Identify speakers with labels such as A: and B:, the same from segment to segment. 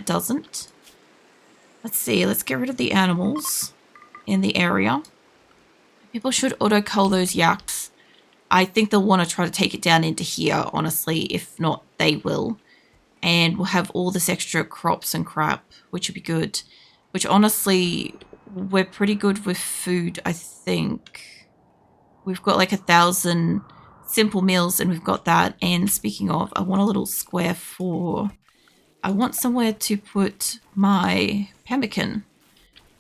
A: doesn't. Let's see. Let's get rid of the animals in the area. People should auto-cull those yaks. I think they'll want to try to take it down into here, honestly. If not, they will. And we'll have all this extra crops and crap, which would be good. Which, honestly, we're pretty good with food, I think. We've got like 1,000 simple meals, and we've got that. And speaking of, I want a little square for... I want somewhere to put my pemmican.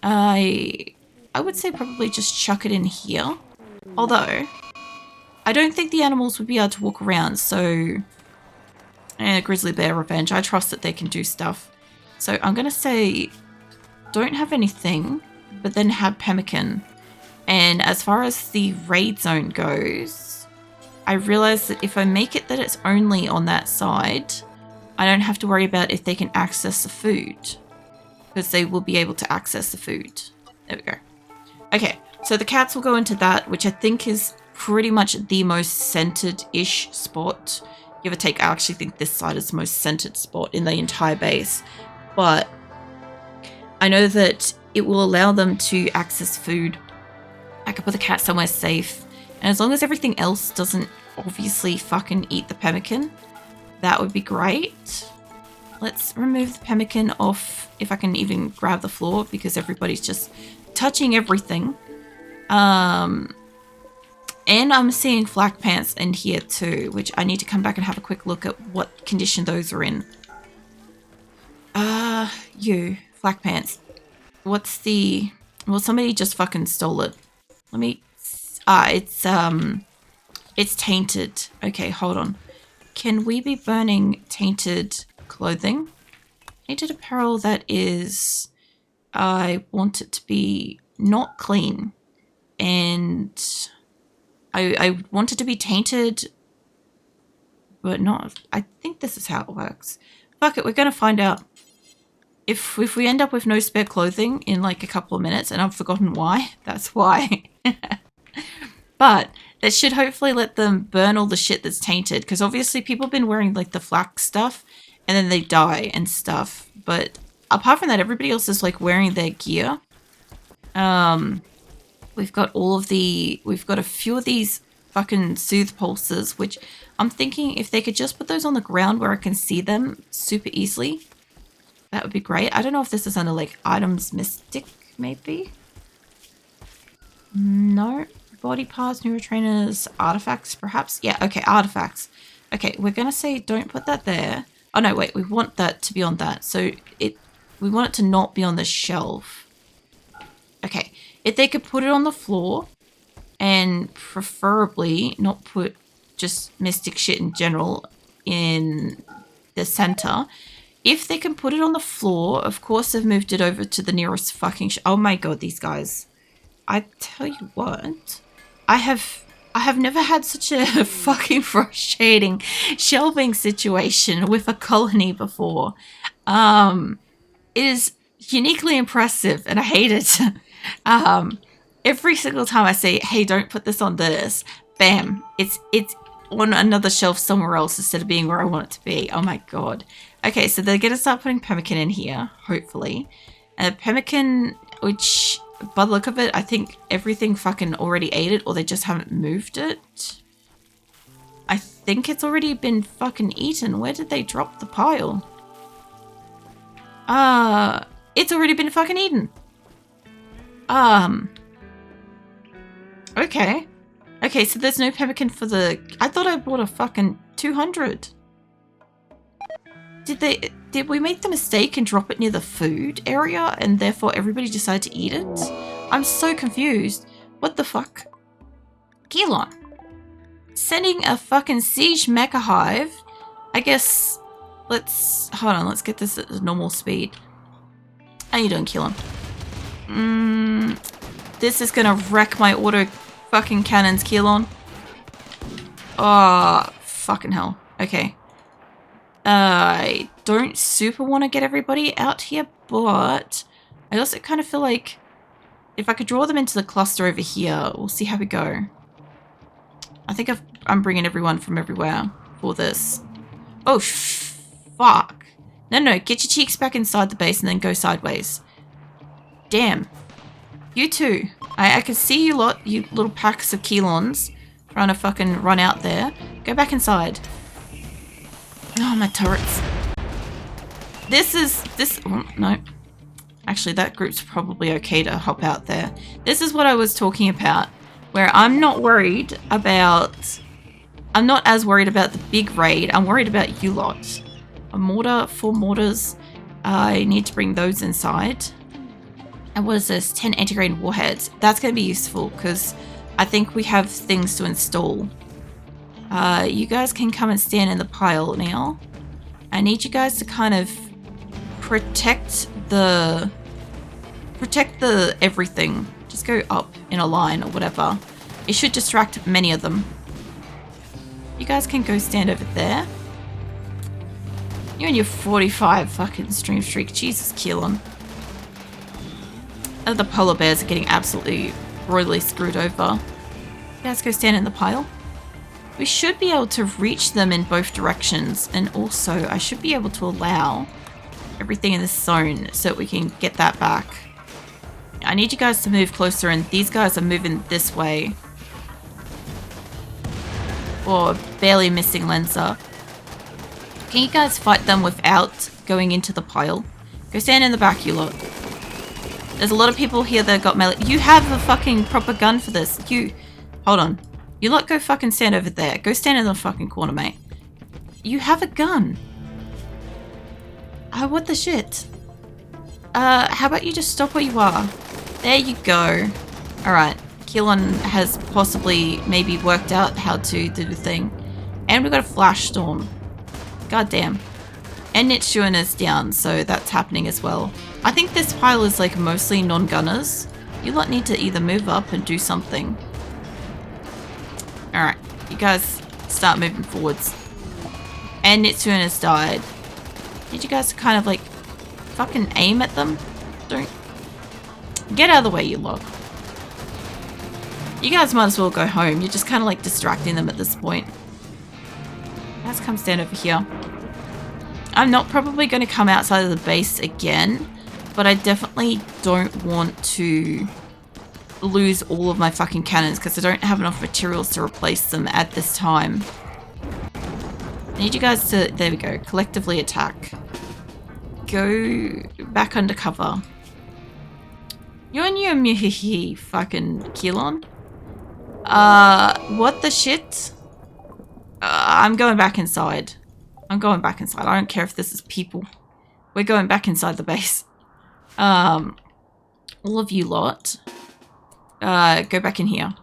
A: I would say probably just chuck it in here. Although, I don't think the animals would be able to walk around, so... grizzly bear revenge. I trust that they can do stuff. So I'm going to say, don't have anything, but then have pemmican. And as far as the raid zone goes, I realize that if I make it that it's only on that side, I don't have to worry about if they can access the food. Because they will be able to access the food. There we go. Okay, so the cats will go into that, which I think is pretty much the most centered-ish spot. Give or take, I actually think this side is the most centered spot in the entire base. But I know that it will allow them to access food. I can put the cat somewhere safe. And as long as everything else doesn't obviously fucking eat the pemmican, that would be great. Let's remove the pemmican off, if I can even grab the floor, because everybody's just touching everything. And I'm seeing flak pants in here too, which I need to come back and have a quick look at what condition those are in. Flak pants. What's the... Well, somebody just fucking stole it. Let me... it's tainted. Okay, hold on. Can we be burning tainted clothing? Tainted apparel that is... I want it to be not clean. And... I want it to be tainted, but not... I think this is how it works. Fuck it, we're going to find out. If we end up with no spare clothing in like a couple of minutes, and I've forgotten why, that's why. But that should hopefully let them burn all the shit that's tainted, because obviously people have been wearing like the flak stuff, and then they die and stuff. But apart from that, everybody else is like wearing their gear. We've got we've got a few of these fucking soothe pulses, which I'm thinking if they could just put those on the ground where I can see them super easily, that would be great. I don't know if this is under like items mystic, maybe? No. Body parts, neurotrainers, artifacts, perhaps? Yeah, okay, artifacts. Okay, we're going to say don't put that there. Oh no, wait, we want that to be on that. So we want it to not be on the shelf. Okay. If they could put it on the floor and preferably not put just mystic shit in general in the center. If they can put it on the floor, of course they've moved it over to the nearest fucking... Oh my god, these guys. I tell you what. I have never had such a fucking frustrating shelving situation with a colony before. It is uniquely impressive and I hate it. Every single time I say, hey, don't put this on this, bam, it's on another shelf somewhere else instead of being where I want it to be. Oh my god. Okay, so they're going to start putting pemmican in here, hopefully. And pemmican, which, by the look of it, I think everything fucking already ate it, or they just haven't moved it. I think it's already been fucking eaten. Where did they drop the pile? It's already been fucking eaten. Okay. Okay, so there's no pemmican for the... I thought I bought a fucking 200. Did we make the mistake and drop it near the food area and therefore everybody decided to eat it? I'm so confused. What the fuck? Keelon. Sending a fucking siege mecha hive? I guess... Let's... Hold on, let's get this at normal speed. How you doing, Keelon? This is gonna wreck my auto fucking cannons, Keelon. Oh, fucking hell. Okay. I don't super want to get everybody out here, but I also kind of feel like if I could draw them into the cluster over here, we'll see how we go. I think I'm bringing everyone from everywhere for this. Oh, fuck. No, get your cheeks back inside the base and then go sideways. Damn. You two. I can see you lot, you little packs of Kelons trying to fucking run out there. Go back inside. Oh, my turrets. Oh, no. Actually, that group's probably okay to hop out there. This is what I was talking about, where I'm not as worried about the big raid. I'm worried about you lot. A mortar, 4 mortars. I need to bring those inside. And what is this? 10 anti-grain warheads. That's going to be useful because I think we have things to install. You guys can come and stand in the pile now. I need you guys to kind of protect the everything. Just go up in a line or whatever. It should distract many of them. You guys can go stand over there. You and your 45 fucking stream streak. Jesus, Keelan. The polar bears are getting absolutely royally screwed over. You guys go stand in the pile. We should be able to reach them in both directions. And also, I should be able to allow everything in this zone so that we can get that back. I need you guys to move closer, and these guys are moving this way. Or barely missing Lenza. Can you guys fight them without going into the pile? Go stand in the back, you lot. There's a lot of people here that got melee. You have a fucking proper gun for this. Hold on. You lot go fucking stand over there. Go stand in the fucking corner, mate. You have a gun. Oh, what the shit? How about you just stop where you are? There you go. Alright. Keelan has possibly maybe worked out how to do the thing. And we've got a flash storm. God damn. And Nitsuin is down, so that's happening as well. I think this pile is like mostly non-gunners. You lot need to either move up and do something. Alright, you guys start moving forwards. And Nitsuin has died. Need you guys to kind of like fucking aim at them? Don't. Get out of the way, you lot. You guys might as well go home. You're just kind of like distracting them at this point. Let's come stand over here. I'm not probably going to come outside of the base again, but I definitely don't want to lose all of my fucking cannons because I don't have enough materials to replace them at this time. I need you guys to, there we go, collectively attack. Go back under cover. You and your muhihi fucking Keelan. What the shit? I'm going back inside. I'm going back inside. I don't care if this is people. We're going back inside the base. All of you lot. Go back in here.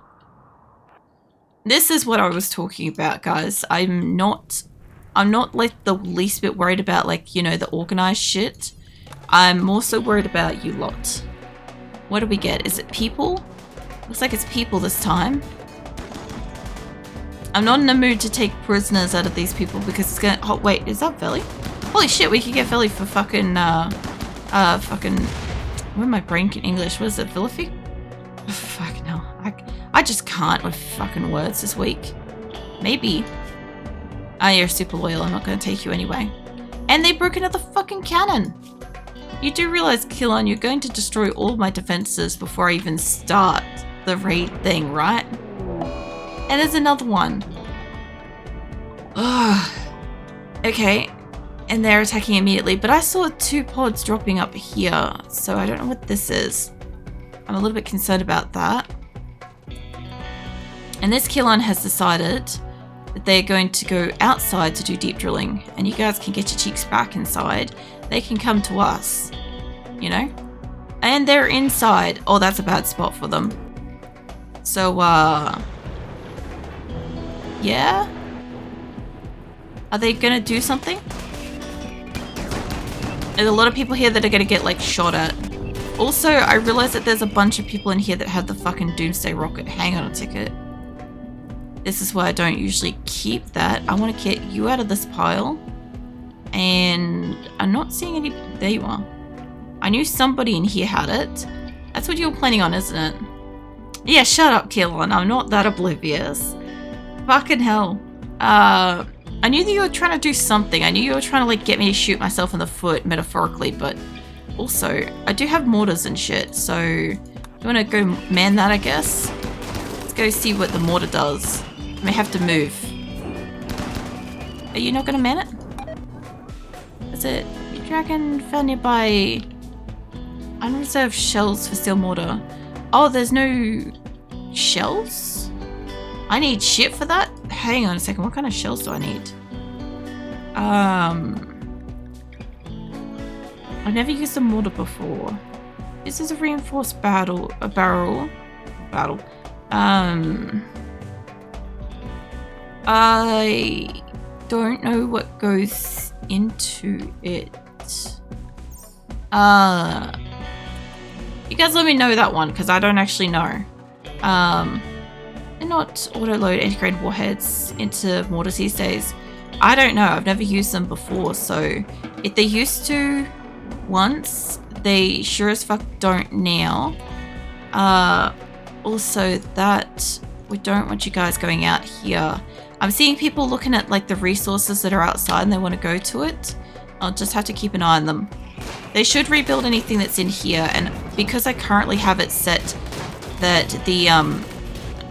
A: This is what I was talking about, guys. I'm not like the least bit worried about, like, you know, the organized shit. I'm also worried about you lot. What do we get? Is it people? Looks like it's people this time. I'm not in the mood to take prisoners out of these people because it's gonna... Oh, wait, is that Veli? Holy shit, we could get Veli for fucking, fucking... Where my brain in English? What is it? Vilifi? Oh, fucking hell. I just can't with fucking words this week. Maybe. Ah, you're super loyal. I'm not gonna take you anyway. And they broke another fucking cannon. You do realize, Kilon, you're going to destroy all of my defenses before I even start the raid thing, right? And there's another one. Ugh. Okay. And they're attacking immediately. But I saw 2 pods dropping up here. So I don't know what this is. I'm a little bit concerned about that. And this Kilon has decided that they're going to go outside to do deep drilling. And you guys can get your cheeks back inside. They can come to us. You know? And they're inside. Oh, that's a bad spot for them. So, yeah? Are they gonna do something? There's a lot of people here that are gonna get, like, shot at. Also, I realize that there's a bunch of people in here that have the fucking Doomsday Rocket. Hang on a ticket. This is why I don't usually keep that. I want to get you out of this pile. And I'm not seeing any... There you are. I knew somebody in here had it. That's what you were planning on, isn't it? Yeah, shut up, Keelan. I'm not that oblivious. Fucking hell. I I knew that you were trying to do something. I knew you were trying to, like, get me to shoot myself in the foot, metaphorically, but also, I do have mortars and shit, so you want to go man that, I guess? Let's go see what the mortar does. I may have to move. Are you not going to man it? Is it? Dragon found nearby unreserved shells for steel mortar. Oh, there's no shells? I need shit for that? Hang on a second, what kind of shells do I need? I've never used a mortar before. This is a reinforced barrel. I don't know what goes into it. You guys let me know that one, because I don't actually know. They're not auto-load anti-grain warheads into mortars these days. I don't know, I've never used them before, so if they used to once, they sure as fuck don't now. Also that we don't want you guys going out here. I'm seeing people looking at like the resources that are outside and they want to go to it. I'll just have to keep an eye on them. They should rebuild anything that's in here, and because I currently have it set that the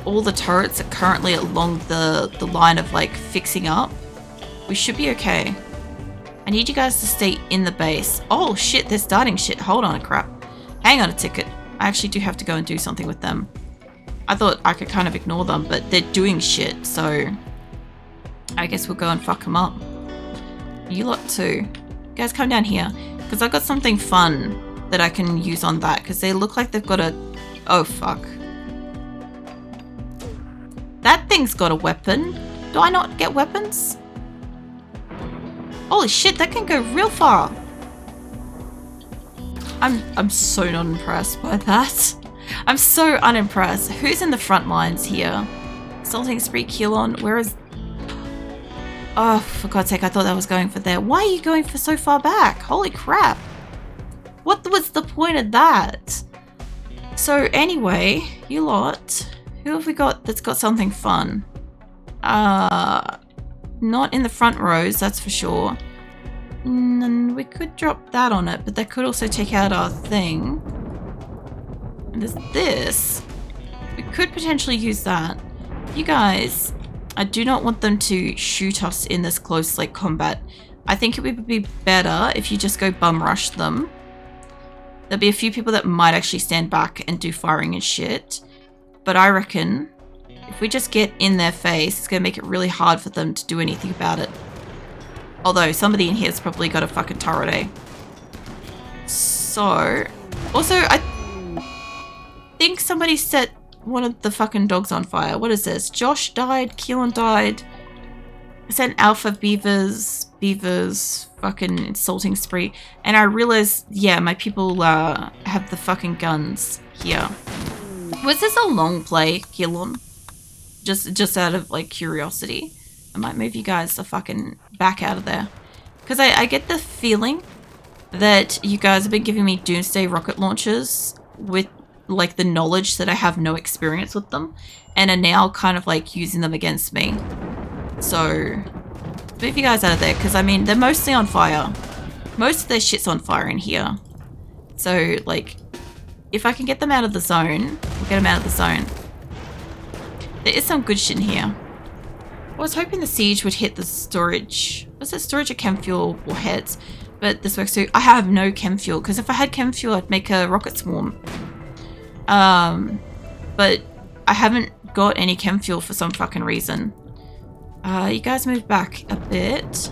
A: all the turrets are currently along the line of like fixing up, we should be okay. I need you guys to stay in the base. Oh shit, they're starting shit. Hold on a crap. Hang on a ticket. I actually do have to go and do something with them. I thought I could kind of ignore them, but they're doing shit, so I guess we'll go and fuck them up. You lot too. You guys come down here, because I've got something fun that I can use on that, because they look like they've got a... Oh fuck. That thing's got a weapon. Do I not get weapons? Holy shit, that can go real far. I'm so not impressed by that. I'm so unimpressed. Who's in the front lines here? Assaulting Spree Keelon, where is... Oh, for God's sake, I thought that was going for there. Why are you going for so far back? Holy crap. What was the point of that? So anyway, you lot, who have we got that's got something fun? Not in the front rows, that's for sure. And we could drop that on it, but that could also take out our thing. And there's this. We could potentially use that. You guys, I do not want them to shoot us in this close like combat. I think it would be better if you just go bum rush them. There'll be a few people that might actually stand back and do firing and shit. But I reckon if we just get in their face, it's going to make it really hard for them to do anything about it. Although somebody in here's probably got a fucking turret, eh? So, also I think somebody set one of the fucking dogs on fire. What is this? Josh died, Keelan died. I sent Alpha Beavers, fucking insulting Spree. And I realized, yeah, my people have the fucking guns here. Was this a long play, Keelan? Just out of like curiosity. I might move you guys the fucking back out of there. Because I get the feeling that you guys have been giving me doomsday rocket launchers with like the knowledge that I have no experience with them, and are now kind of like using them against me. So move you guys out of there, because I mean they're mostly on fire. Most of their shit's on fire in here. So like if I can get them out of the zone, we'll get them out of the zone. There is some good shit in here. I was hoping the siege would hit the storage. Was it storage or chem fuel warheads? But this works too. I have no chem fuel, because if I had chem fuel I'd make a rocket swarm. But I haven't got any chem fuel for some fucking reason. You guys move back a bit.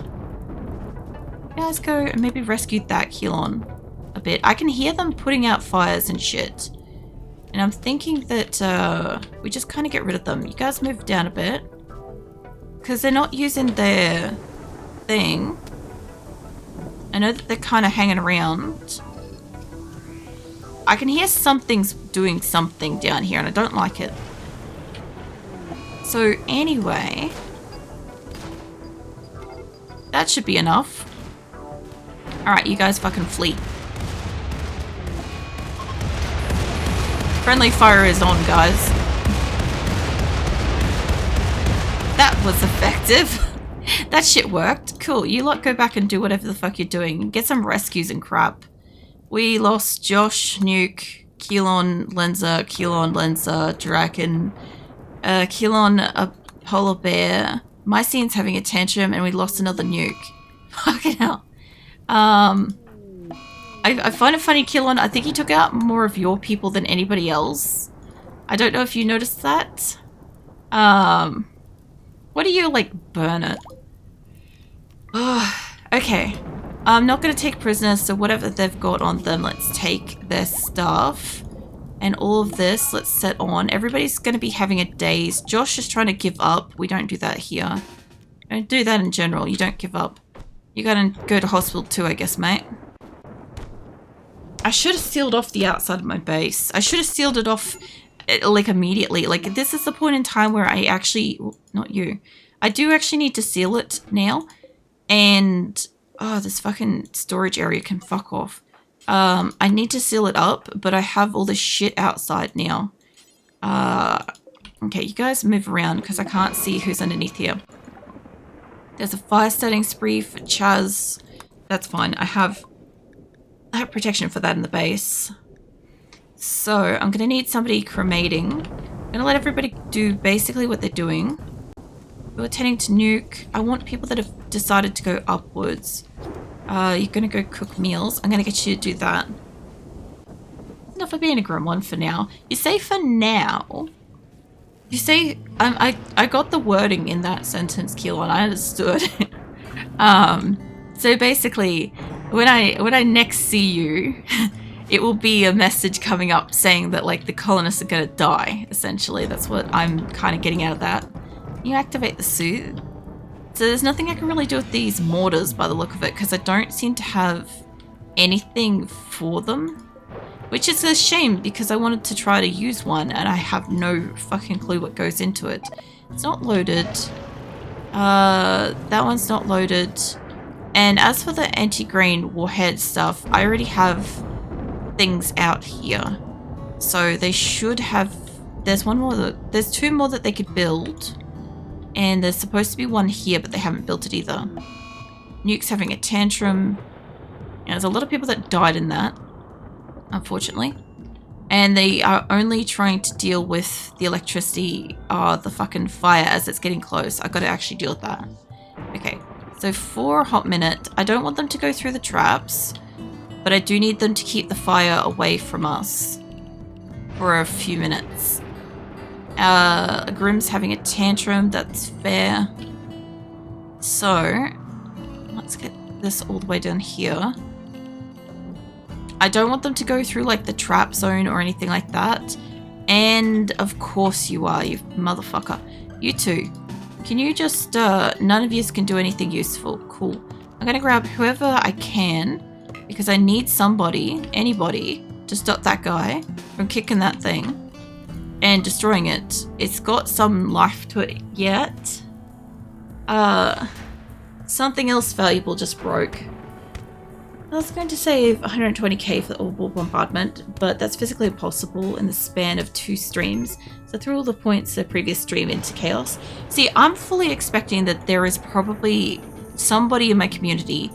A: You guys go and maybe rescue that Keelon a bit. I can hear them putting out fires and shit. And I'm thinking that we just kind of get rid of them. You guys move down a bit. Because they're not using their thing. I know that they're kind of hanging around. I can hear something's doing something down here and I don't like it. So anyway, that should be enough. Alright, you guys fucking flee. Friendly fire is on, guys. That was effective. That shit worked. Cool. You lot go back and do whatever the fuck you're doing. Get some rescues and crap. We lost Josh, Nuke, Keelon, Lenza, Draken, Keelon, a polar bear. Mycene's having a tantrum, and we lost another Nuke. Fucking hell. I find it funny, Keelon. I think he took out more of your people than anybody else. I don't know if you noticed that. What do you, like, burn it? Okay. I'm not going to take prisoners, so whatever they've got on them, let's take their stuff. And all of this, let's set on. Everybody's going to be having a daze. Josh is trying to give up. We don't do that here. Don't do that in general. You don't give up. You gotta go to hospital too, I guess, mate. I should have sealed off the outside of my base. I should have sealed it off, like, immediately. Like, this is the point in time where I actually... Not you. I do actually need to seal it now. And... Oh, this fucking storage area can fuck off. I need to seal it up, but I have all this shit outside now. Okay, you guys move around because I can't see who's underneath here. There's a fire starting spree for Chaz. That's fine. I have protection for that in the base. So, I'm going to need somebody cremating. I'm going to let everybody do basically what they're doing. We're tending to nuke. I want people that have decided to go upwards. You're going to go cook meals. I'm going to get you to do that. Enough for being a gremlin for now. You say for now. You say... I got the wording in that sentence, Keelon. I understood. So basically, when I next see you, it will be a message coming up saying that, like, the colonists are going to die, essentially. That's what I'm kind of getting out of that. You activate the suit. So there's nothing I can really do with these mortars by the look of it, because I don't seem to have anything for them. Which is a shame, because I wanted to try to use one, and I have no fucking clue what goes into it. It's not loaded. That one's not loaded. And as for the anti-grain warhead stuff, I already have things out here. So they should have... There's one more there's two more that they could build. And there's supposed to be one here, but they haven't built it either. Nuke's having a tantrum. Yeah, there's a lot of people that died in that, unfortunately. And they are only trying to deal with the electricity, the fucking fire as it's getting close. I've got to actually deal with that. Okay, so for a hot minute, I don't want them to go through the traps, but I do need them to keep the fire away from us for a few minutes. Grim's having a tantrum, that's fair. So, let's get this all the way down here. I don't want them to go through, like, the trap zone or anything like that. And, of course you are, you motherfucker. You two. Can you just, none of you can do anything useful. Cool. I'm gonna grab whoever I can, because I need somebody, anybody, to stop that guy from kicking that thing and destroying it. It's got some life to it yet. Something else valuable just broke. I was going to save 120k for the orbital bombardment, but that's physically impossible in the span of 2 streams. So threw all the points of the previous stream into chaos. See, I'm fully expecting that there is probably somebody in my community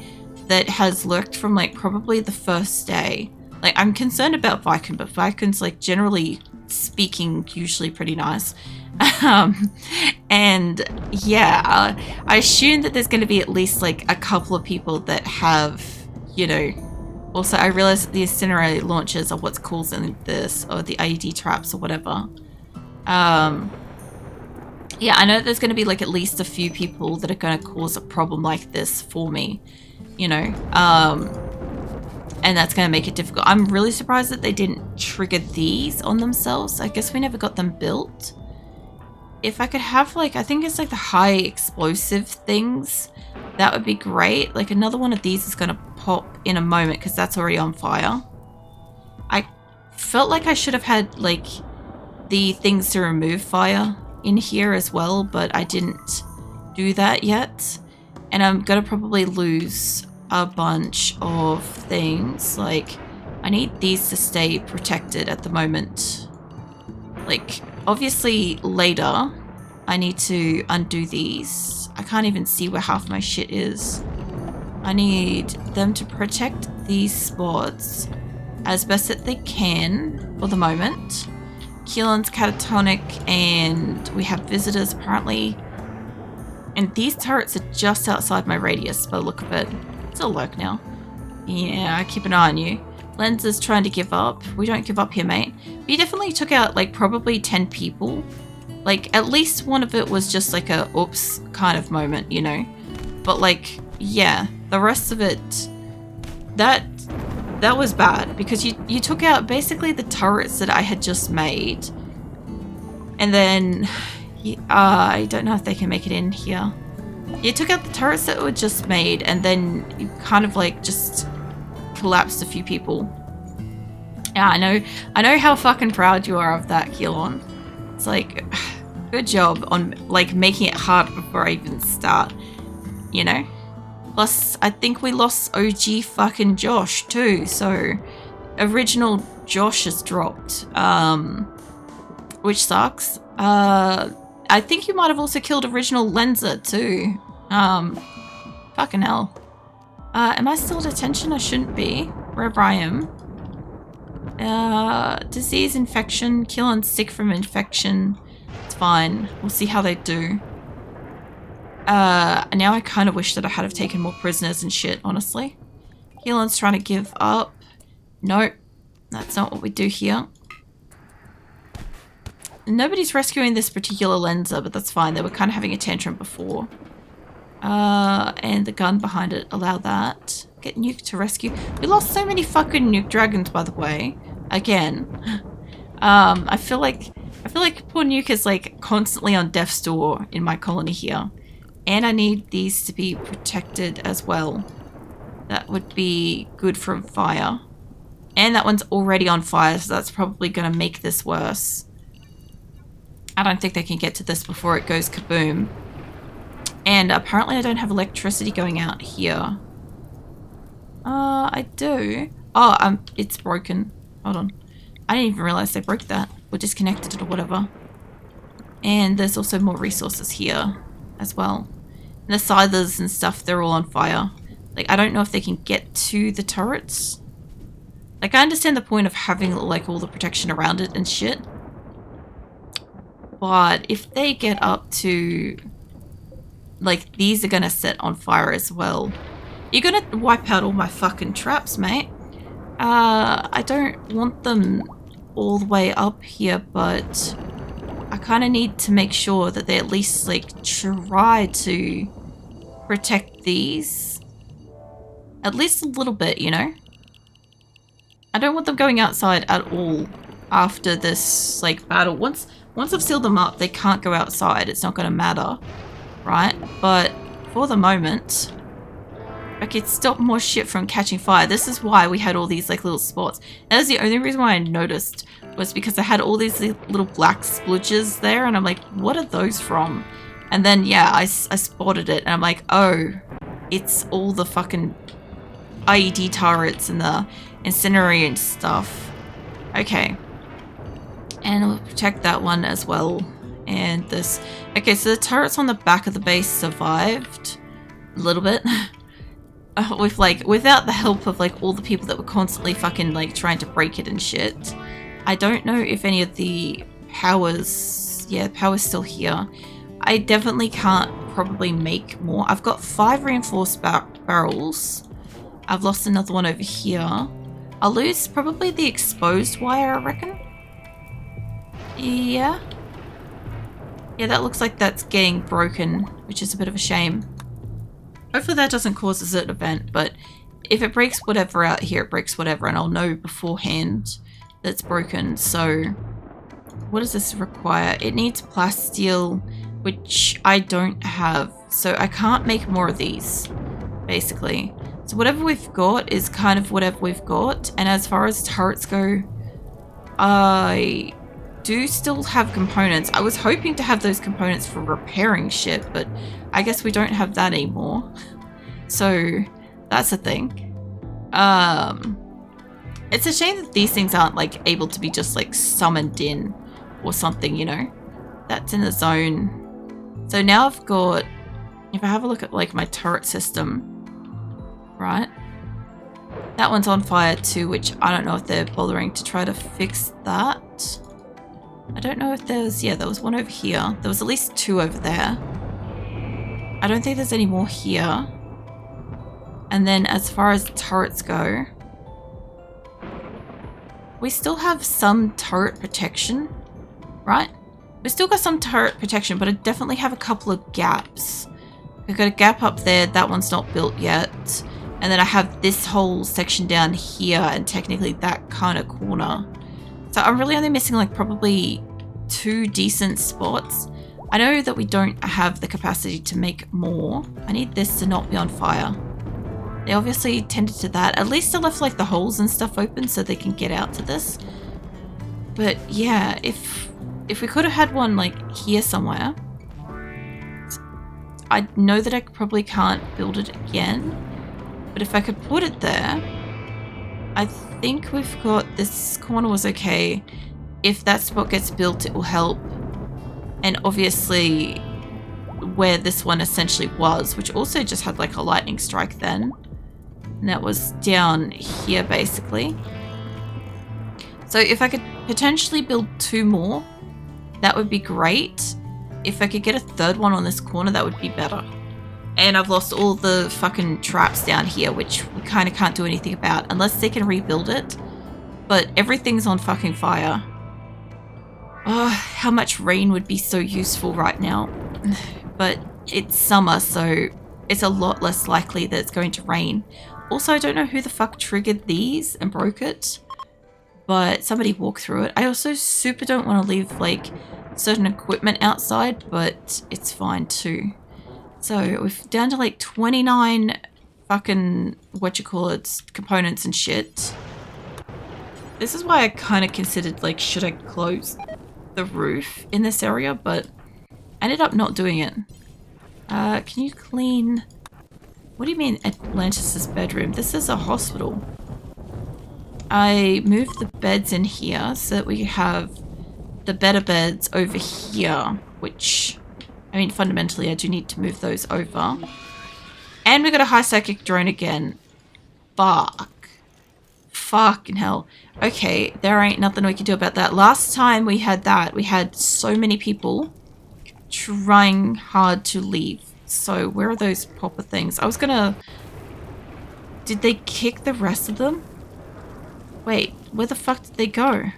A: that has lurked from, like, probably the first day. Like, I'm concerned about Viking, but Viking's, like, generally speaking, usually pretty nice. And yeah, I assume that there's going to be at least, like, a couple of people that have, you know... Also, I realize that the incendiary launchers are what's causing this, or the IED traps or whatever. Yeah, I know there's going to be, like, at least a few people that are going to cause a problem like this for me, you know. And that's going to make it difficult. I'm really surprised that they didn't trigger these on themselves. I guess we never got them built. If I could have, like, I think it's like the high explosive things, that would be great. Like, another one of these is going to pop in a moment because that's already on fire. I felt like I should have had, like, the things to remove fire in here as well, but I didn't do that yet. And I'm going to probably lose a bunch of things. Like, I need these to stay protected at the moment. Like, obviously later I need to undo these. I can't even see where half my shit is. I need them to protect these spots as best that they can for the moment. Keelan's catatonic and we have visitors apparently. And these turrets are just outside my radius by the look of it. It's a lurk now. Yeah, keep an eye on you. Lens is trying to give up. We don't give up here, mate. But you definitely took out like probably 10 people. Like at least one of it was just like a oops kind of moment, you know. But like, yeah, the rest of it, that was bad because you took out basically the turrets that I had just made. And then I don't know if they can make it in here. You took out the turrets that were just made and then you kind of like just collapsed a few people. Yeah, I know how fucking proud you are of that, Keelan. It's like, good job on like making it hard before I even start, you know? Plus, I think we lost OG fucking Josh too, so original Josh has dropped, which sucks. I think you might have also killed original Lenza too. Fucking hell. Am I still at attention? I shouldn't be. Wherever I am. Disease, infection, Keelan's sick from infection. It's fine. We'll see how they do. Now I kind of wish that I had have taken more prisoners and shit, honestly. Keelan's trying to give up. Nope. That's not what we do here. Nobody's rescuing this particular Lenza, but that's fine. They were kind of having a tantrum before. And the gun behind it, allow that. Get Nuke to rescue. We lost so many fucking Nuke Dragons, by the way. Again. I feel like poor Nuke is like constantly on death's door in my colony here. And I need these to be protected as well. That would be good from fire. And that one's already on fire, so that's probably going to make this worse. I don't think they can get to this before it goes kaboom. And apparently I don't have electricity going out here. I do. Oh, it's broken. Hold on. I didn't even realize they broke that. Or disconnected it or whatever. And there's also more resources here as well. And the scythers and stuff, they're all on fire. Like, I don't know if they can get to the turrets. Like, I understand the point of having, like, all the protection around it and shit. But if they get up to... Like, these are gonna set on fire as well. You're gonna wipe out all my fucking traps, mate. I don't want them all the way up here, but... I kind of need to make sure that they at least, like, try to protect these. At least a little bit, you know? I don't want them going outside at all after this, like, battle. Once I've sealed them up, they can't go outside. It's not going to matter, right? But for the moment, okay, stop more shit from catching fire. This is why we had all these, like, little spots. That was the only reason why I noticed was because I had all these little black splodges there, and I'm like, what are those from? And then, yeah, I spotted it, and I'm like, oh, it's all the fucking IED turrets and the incendiary and stuff. Okay. And I'll protect that one as well. And this. Okay, so the turrets on the back of the base survived a little bit. With, like, without the help of, like, all the people that were constantly fucking, like, trying to break it and shit. I don't know if any of the powers... Yeah, power's still here. I definitely can't probably make more. I've got 5 reinforced barrels. I've lost another one over here. I'll lose probably the exposed wire, I reckon. Yeah. Yeah, that looks like that's getting broken, which is a bit of a shame. Hopefully that doesn't cause a certain event, but if it breaks whatever out here, it breaks whatever, and I'll know beforehand that it's broken. So, what does this require? It needs plasteel, which I don't have, so I can't make more of these, basically. So whatever we've got is kind of whatever we've got, and as far as turrets go, I do still have components. I was hoping to have those components for repairing shit, but I guess we don't have that anymore. So that's a thing. It's a shame that these things aren't, like, able to be just, like, summoned in or something, you know? That's in the zone. So now I've got if I have a look at like my turret system, right? That one's on fire too, which I don't know if they're bothering to try to fix that. I don't know if there's, yeah, there was one over here. There was at least 2 over there. I don't think there's any more here. And then as far as turrets go, we still have some turret protection, right? We still got some turret protection, but I definitely have a couple of gaps. We've got a gap up there. That one's not built yet. And then I have this whole section down here and technically that kind of corner. So I'm really only missing like probably 2 decent spots. I know that we don't have the capacity to make more. I need this to not be on fire. They obviously tended to that. At least I left like the holes and stuff open so they can get out to this. But yeah, if we could have had one like here somewhere. I know that I probably can't build it again. But if I could put it there, I think we've got this corner was okay. If that spot gets built, it will help. And obviously where this one essentially was, which also just had like a lightning strike then. And that was down here basically. So if I could potentially build 2 more, that would be great. If I could get a 3rd one on this corner, that would be better. And I've lost all the fucking traps down here, which we kind of can't do anything about unless they can rebuild it. But everything's on fucking fire. Oh, how much rain would be so useful right now. But it's summer, so it's a lot less likely that it's going to rain. Also, I don't know who the fuck triggered these and broke it, but somebody walked through it. I also super don't want to leave like certain equipment outside, but it's fine too. So we're down to like 29 fucking, components and shit. This is why I kind of considered like, should I close the roof in this area, but I ended up not doing it. Can you clean... What do you mean Atlantis' bedroom? This is a hospital. I moved the beds in here so that we have the better beds over here, which, I mean, fundamentally I do need to move those over. And we got a high psychic drone again. Fuck. Fucking hell. Okay, there ain't nothing we can do about that. Last time we had that, we had so many people trying hard to leave. So where are those popper things? I was gonna... Did they kick the rest of them? Wait, where the fuck did they go?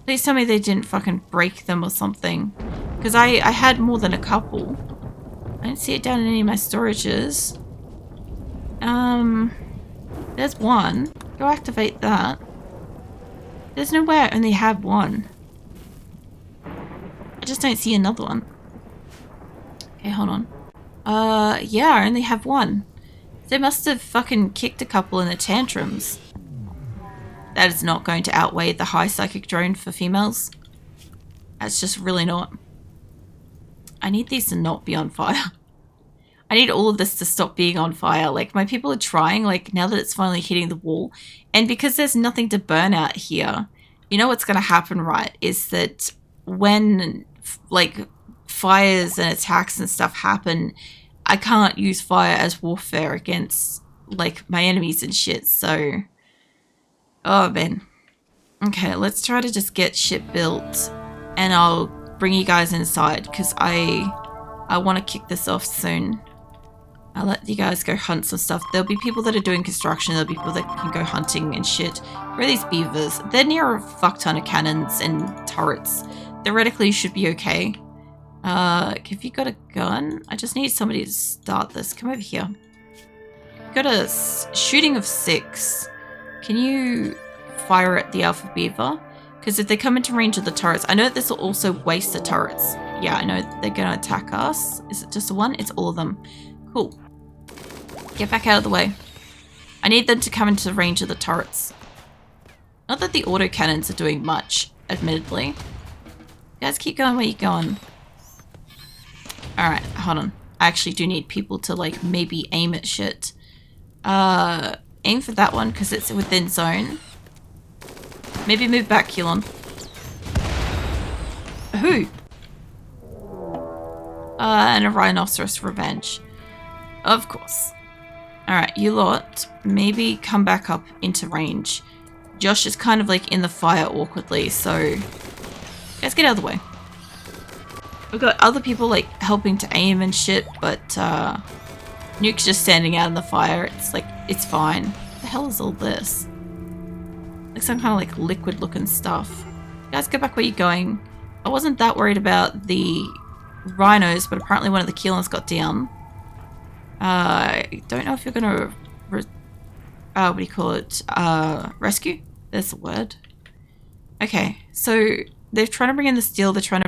A: Please tell me they didn't fucking break them or something. Because I had more than a couple. I didn't see it down in any of my storages. There's one. Go activate that. There's no way I only have one. I just don't see another one. Okay, hold on. Yeah, I only have one. They must have fucking kicked a couple in the tantrums. That is not going to outweigh the high psychic drone for females. That's just really not. I need these to not be on fire. I need all of this to stop being on fire. Like, my people are trying, like, now that it's finally hitting the wall. And because there's nothing to burn out here, you know what's going to happen, right? Is that when, like, fires and attacks and stuff happen, I can't use fire as warfare against, like, my enemies and shit, so... Oh, man. Okay, let's try to just get shit built, and I'll bring you guys inside, because I want to kick this off soon. I'll let you guys go hunt some stuff. There'll be people that are doing construction, there'll be people that can go hunting and shit. Where are these beavers? They're near a fuck ton of cannons and turrets. Theoretically, you should be okay. Have you got a gun? I just need somebody to start this. Come over here. Got a shooting of 6. Can you fire at the alpha beaver? Because if they come into range of the turrets, I know this will also waste the turrets. Yeah, I know they're going to attack us. Is it just the one? It's all of them. Cool. Get back out of the way. I need them to come into range of the turrets. Not that the autocannons are doing much, admittedly. You guys keep going where you're going. Alright, hold on. I actually do need people to, like, maybe aim at shit. Aim for that one, because it's within zone. Maybe move back, Keelan. Who? And a rhinoceros revenge. Of course. Alright, you lot, maybe come back up into range. Josh is kind of like in the fire awkwardly, so let's get out of the way. We've got other people like helping to aim and shit, but Nuke's just standing out in the fire. It's like, it's fine. What the hell is all this? Like some kind of like liquid looking stuff. You guys, go back where you're going. I wasn't that worried about the rhinos, but apparently one of the keelings got down. I don't know if you're gonna what do you call it? Rescue? There's the word. Okay, so they're trying to bring in the steel. They're trying to